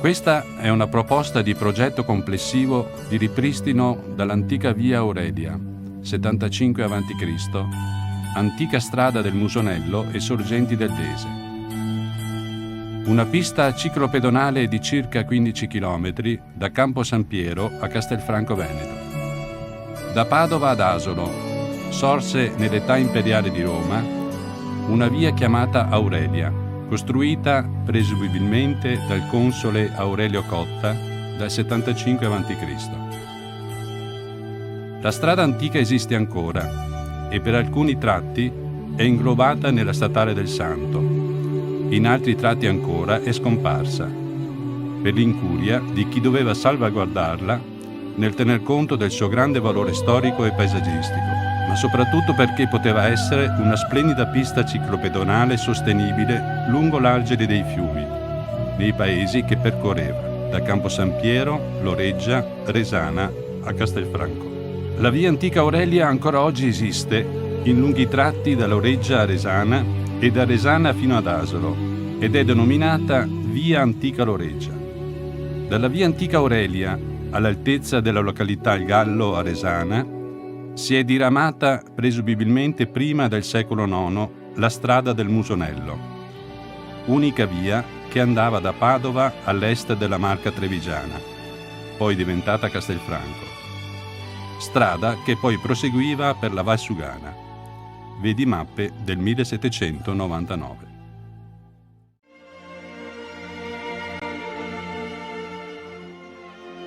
Questa è una proposta di progetto complessivo di ripristino dall'antica via Aurelia, 75 a.C., antica strada del Musonello e sorgenti del Dese. Una pista ciclopedonale di circa 15 km da Campo San Piero a Castelfranco Veneto. Da Padova ad Asolo sorse nell'età imperiale di Roma una via chiamata Aurelia, costruita presumibilmente dal console Aurelio Cotta dal 75 a.C. La strada antica esiste ancora e per alcuni tratti è inglobata nella statale del Santo. In altri tratti ancora è scomparsa, per l'incuria di chi doveva salvaguardarla nel tener conto del suo grande valore storico e paesaggistico, ma soprattutto perché poteva essere una splendida pista ciclopedonale sostenibile lungo l'argine dei fiumi, nei paesi che percorreva, da Campo San Piero, Loreggia, Resana a Castelfranco. La via Antica Aurelia ancora oggi esiste in lunghi tratti da Loreggia a Resana e da Resana fino ad Asolo ed è denominata Via Antica Loreggia. Dalla via Antica Aurelia all'altezza della località Il Gallo a Resana si è diramata presumibilmente prima del secolo IX la strada del Musonello, unica via che andava da Padova all'est della Marca Trevigiana, poi diventata Castelfranco. Strada che poi proseguiva per la Valsugana. Vedi mappe del 1799.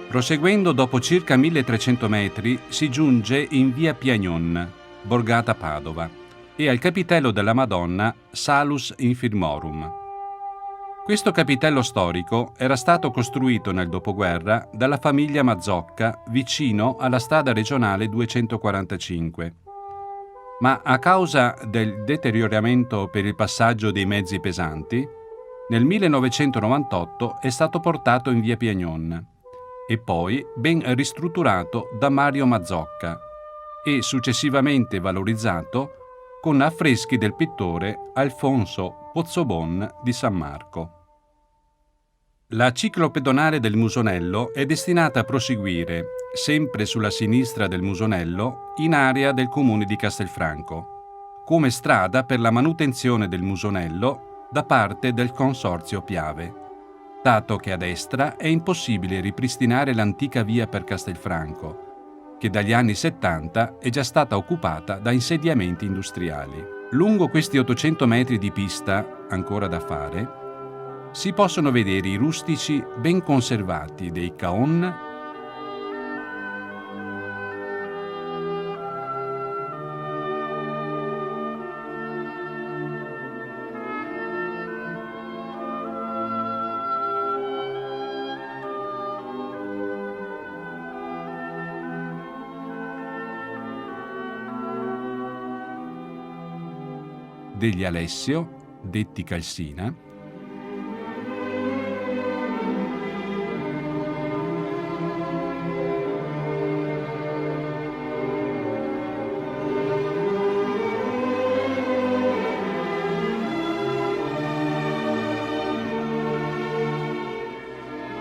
Proseguendo dopo circa 1300 metri si giunge in via Piagnon, borgata Padova, e al capitello della Madonna Salus Infirmorum. Questo capitello storico era stato costruito nel dopoguerra dalla famiglia Mazzocca vicino alla strada regionale 245. Ma a causa del deterioramento per il passaggio dei mezzi pesanti, nel 1998 è stato portato in via Piagnon e poi ben ristrutturato da Mario Mazzocca e successivamente valorizzato con affreschi del pittore Alfonso Pozzobon di San Marco. La ciclopedonale del Musonello è destinata a proseguire, sempre sulla sinistra del Musonello, in area del comune di Castelfranco, come strada per la manutenzione del Musonello da parte del Consorzio Piave, dato che a destra è impossibile ripristinare l'antica via per Castelfranco, che dagli anni 70 è già stata occupata da insediamenti industriali. Lungo questi 800 metri di pista, ancora da fare, si possono vedere i rustici ben conservati dei caon, degli Alessio, detti Calsina,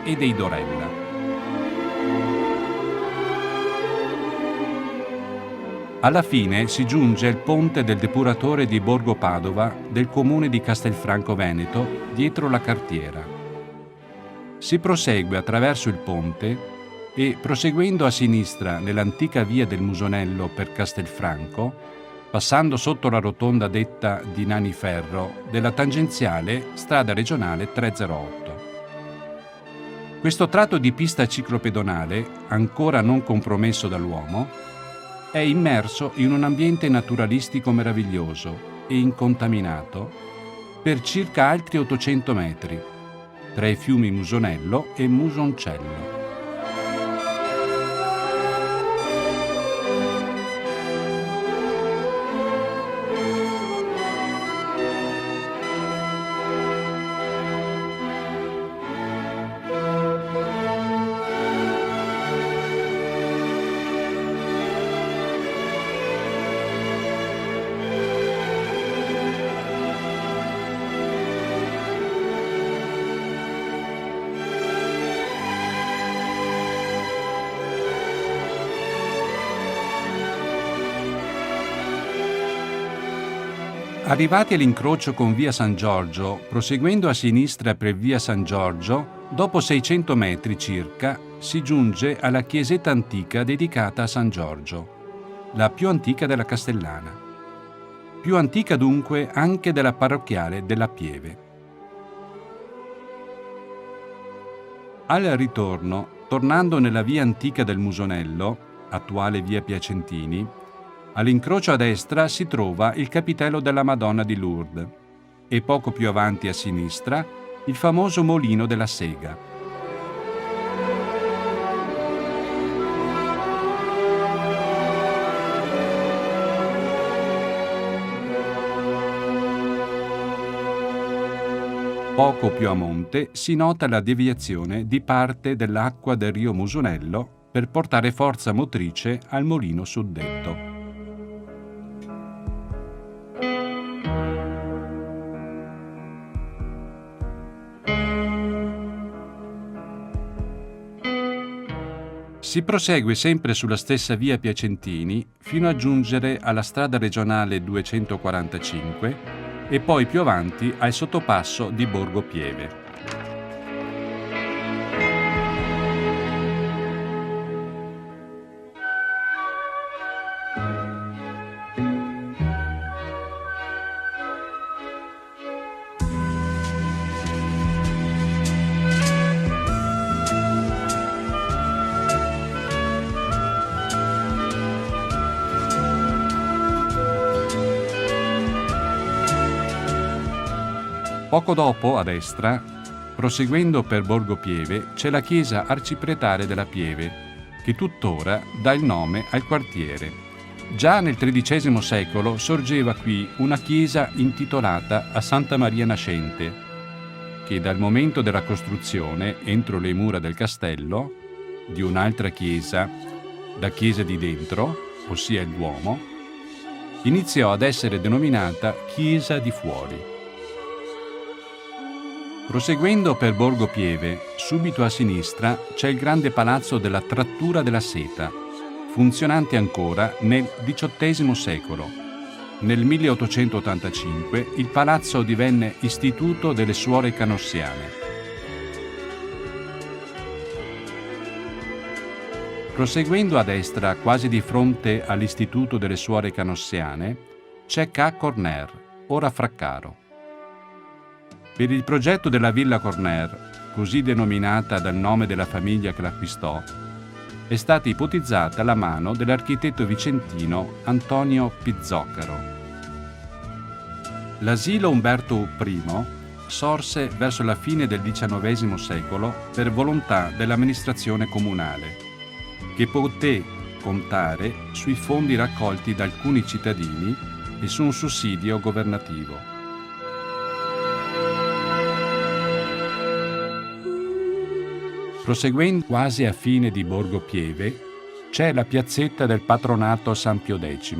e dei Dorella. Alla fine si giunge al ponte del depuratore di Borgo Padova del comune di Castelfranco Veneto, dietro la cartiera. Si prosegue attraverso il ponte e, proseguendo a sinistra nell'antica via del Musonello per Castelfranco, passando sotto la rotonda detta di Naniferro della tangenziale strada regionale 308. Questo tratto di pista ciclopedonale, ancora non compromesso dall'uomo, è immerso in un ambiente naturalistico meraviglioso e incontaminato per circa altri 800 metri, tra i fiumi Musonello e Musoncello. Arrivati all'incrocio con via San Giorgio, proseguendo a sinistra per via San Giorgio, dopo 600 metri circa, si giunge alla chiesetta antica dedicata a San Giorgio, la più antica della Castellana. Più antica dunque anche della parrocchiale della Pieve. Al ritorno, tornando nella via antica del Musonello, attuale via Piacentini, all'incrocio a destra si trova il capitello della Madonna di Lourdes e poco più avanti a sinistra il famoso Molino della Sega. Poco più a monte si nota la deviazione di parte dell'acqua del rio Musonello per portare forza motrice al molino suddetto. Si prosegue sempre sulla stessa via Piacentini fino a giungere alla strada regionale 245 e poi più avanti al sottopasso di Borgo Pieve. Poco dopo, a destra, proseguendo per Borgo Pieve, c'è la chiesa arcipretale della Pieve, che tuttora dà il nome al quartiere. Già nel XIII secolo sorgeva qui una chiesa intitolata a Santa Maria Nascente, che dal momento della costruzione, entro le mura del castello, di un'altra chiesa, la chiesa di dentro, ossia il Duomo, iniziò ad essere denominata chiesa di fuori. Proseguendo per Borgo Pieve, subito a sinistra c'è il grande palazzo della Trattura della Seta, funzionante ancora nel XVIII secolo. Nel 1885 il palazzo divenne istituto delle suore canossiane. Proseguendo a destra, quasi di fronte all'istituto delle suore canossiane, c'è Ca Corner, ora Fraccaro. Per il progetto della Villa Corner, così denominata dal nome della famiglia che l'acquistò, è stata ipotizzata la mano dell'architetto vicentino Antonio Pizzoccaro. L'asilo Umberto I sorse verso la fine del XIX secolo per volontà dell'amministrazione comunale, che poté contare sui fondi raccolti da alcuni cittadini e su un sussidio governativo. Proseguendo quasi a fine di Borgo Pieve, c'è la piazzetta del Patronato San Pio X,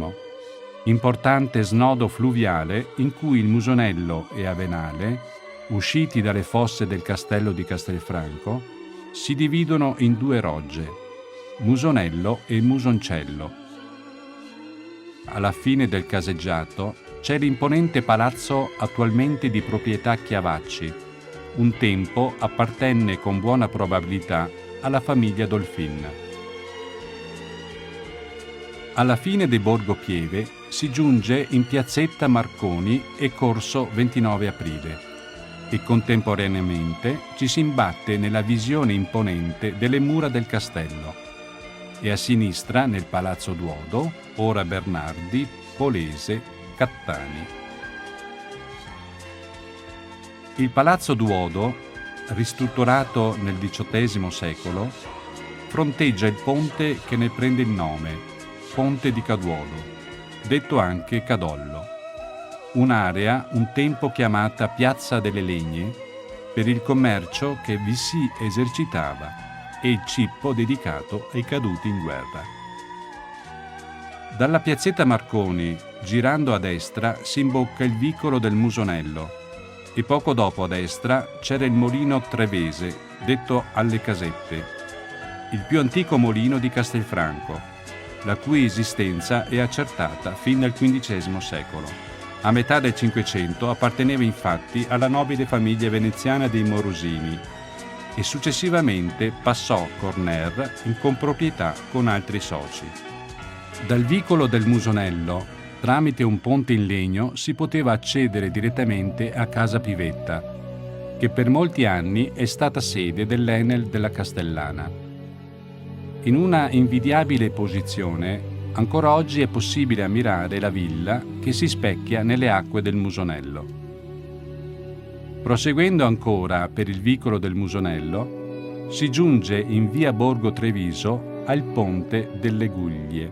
importante snodo fluviale in cui il Musonello e Avenale, usciti dalle fosse del castello di Castelfranco, si dividono in due rogge, Musonello e Musoncello. Alla fine del caseggiato c'è l'imponente palazzo attualmente di proprietà Chiavacci. Un tempo appartenne con buona probabilità alla famiglia Dolfin. Alla fine di Borgo Pieve si giunge in piazzetta Marconi e corso 29 aprile e contemporaneamente ci si imbatte nella visione imponente delle mura del castello e a sinistra nel Palazzo Duodo, ora Bernardi, Polese, Cattani. Il Palazzo Duodo, ristrutturato nel XVIII secolo, fronteggia il ponte che ne prende il nome, Ponte di Caduodo, detto anche Cadollo, un'area un tempo chiamata Piazza delle Legne per il commercio che vi si esercitava e il cippo dedicato ai caduti in guerra. Dalla piazzetta Marconi, girando a destra, si imbocca il vicolo del Musonello, e poco dopo a destra c'era il Molino Trevese, detto Alle Casette, il più antico molino di Castelfranco, la cui esistenza è accertata fin dal XV secolo, A metà del Cinquecento apparteneva infatti alla nobile famiglia veneziana dei Morosini e successivamente passò a Corner in comproprietà con altri soci. Dal vicolo del Musonello, tramite un ponte in legno, si poteva accedere direttamente a Casa Pivetta, che per molti anni è stata sede dell'Enel della Castellana. In una invidiabile posizione, ancora oggi è possibile ammirare la villa che si specchia nelle acque del Musonello. Proseguendo ancora per il vicolo del Musonello, si giunge in via Borgo Treviso al Ponte delle Guglie.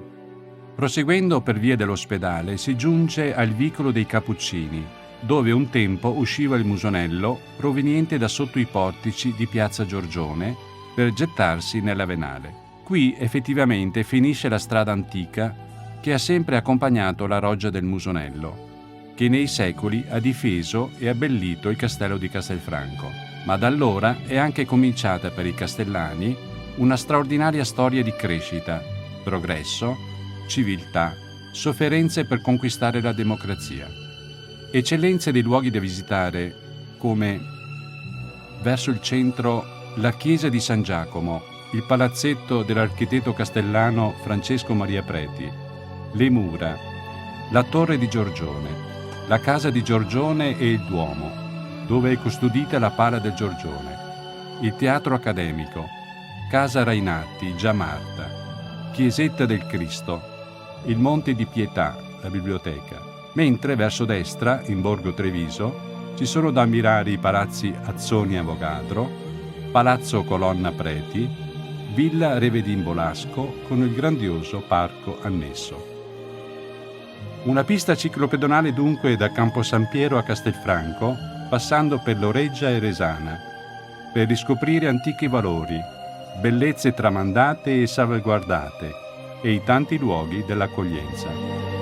Proseguendo per via dell'Ospedale si giunge al vicolo dei Cappuccini, dove un tempo usciva il Musonello proveniente da sotto i portici di Piazza Giorgione per gettarsi nella Venale. Qui effettivamente finisce la strada antica che ha sempre accompagnato la roggia del Musonello, che nei secoli ha difeso e abbellito il castello di Castelfranco. Ma da allora è anche cominciata per i castellani una straordinaria storia di crescita, progresso, civiltà, sofferenze per conquistare la democrazia. Eccellenze dei luoghi da visitare come verso il centro la chiesa di San Giacomo, il palazzetto dell'architetto castellano Francesco Maria Preti, le mura, la torre di Giorgione, la casa di Giorgione e il Duomo, dove è custodita la pala del Giorgione, il teatro accademico, casa Rainatti, già Marta, chiesetta del Cristo, il Monte di Pietà, la biblioteca, mentre verso destra, in Borgo Treviso, ci sono da ammirare i palazzi Azzoni Avogadro, Palazzo Colonna Preti, Villa Revedin Bolasco con il grandioso parco annesso. Una pista ciclopedonale dunque da Campo San Piero a Castelfranco, passando per Loreggia e Resana, per riscoprire antichi valori, bellezze tramandate e salvaguardate e i tanti luoghi dell'accoglienza.